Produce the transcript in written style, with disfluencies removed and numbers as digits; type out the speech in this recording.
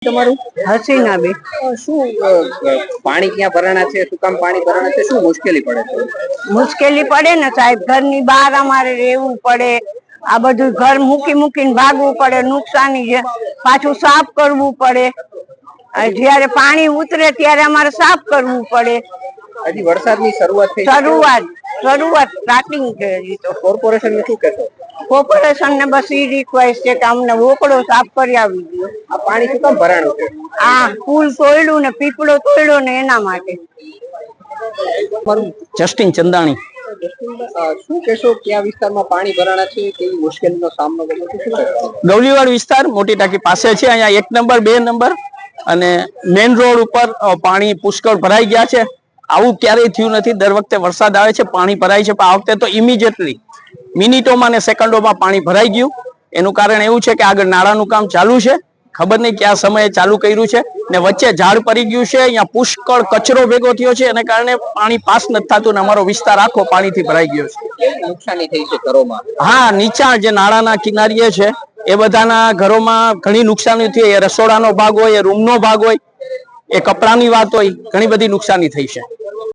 તમારું હસીના બી શું પાણી ક્યાં ભરાણા છે, શું કામ પાણી ભરાણા છે, શું મુશ્કેલી પડે છે? મુશ્કેલી પડે ને સાહેબ, ઘરની બહાર અમારે રહેવું પડે, આ બધું ઘર મૂકીને ભાગવું પડે, નુકસાની છે, પાછું સાફ કરવું પડે, જયારે પાણી ઉતરે ત્યારે અમારે સાફ કરવું પડે. હજી વરસાદની શરૂઆત થઈ છે. શરૂઆત સ્ટાર્ટિંગ છે. હજી તો કોર્પોરેશન ને શું કહેશો? કોર્પોરેશન ને બસ એ રિક્વેસ્ટ છે કે અમને વોકડો સાફ કરી આવી દો. આ પાણી શું કામ ભરાણું છે? આ પુલ તોડ્યું ને પીપળો તોડ્યો ને એના માટે. જસ્ટિન ચંદાણી. શું કહેશો, કયા વિસ્તારમાં પાણી ભરાણા છે, કેવી મુશ્કેલીનો સામનો કર્યો છે, શું કહેશો? ગૌલીવાડ વિસ્તાર મોટી ટાંકી પાસે છે. અહીંયા 1 નંબર 2 નંબર અને મેઇન રોડ ઉપર પાણી પુષ્કળ ભરાઈ ગયા છે. આવું ક્યારેય થયું નથી. દર વખતે વરસાદ આવે છે પાણી ભરાય છે, પણ આ વખતે તો ઇમિડિયેટલી મિનિટોમાં ને સેકન્ડોમાં પાણી ભરાઈ ગયું. એનું કારણ એવું છે કે આગળ નાળાનું કામ ચાલુ છે, ખબર નહીં કયા સમયે ચાલુ કર્યું છે, ને વચ્ચે ઝાડ પડી ગયું છે. અહીંયા પુષ્કળ કચરો ભેગો થયો છે, એને કારણે પાણી પાસ નથી થતું ને અમારો વિસ્તાર આખો પાણીથી ભરાઈ ગયો છે. નુકસાની થઈ છે ઘરોમાં? હા, નીચા જે નાળાના કિનારીએ છે એ બધાના ઘરોમાં ઘણી નુકસાની થઈ. એ રસોડાનો ભાગ હોય, એ રૂમનો ભાગ હોય, એ કપડાની વાત હોય, ઘણી બધી નુકસાની થઈ છે.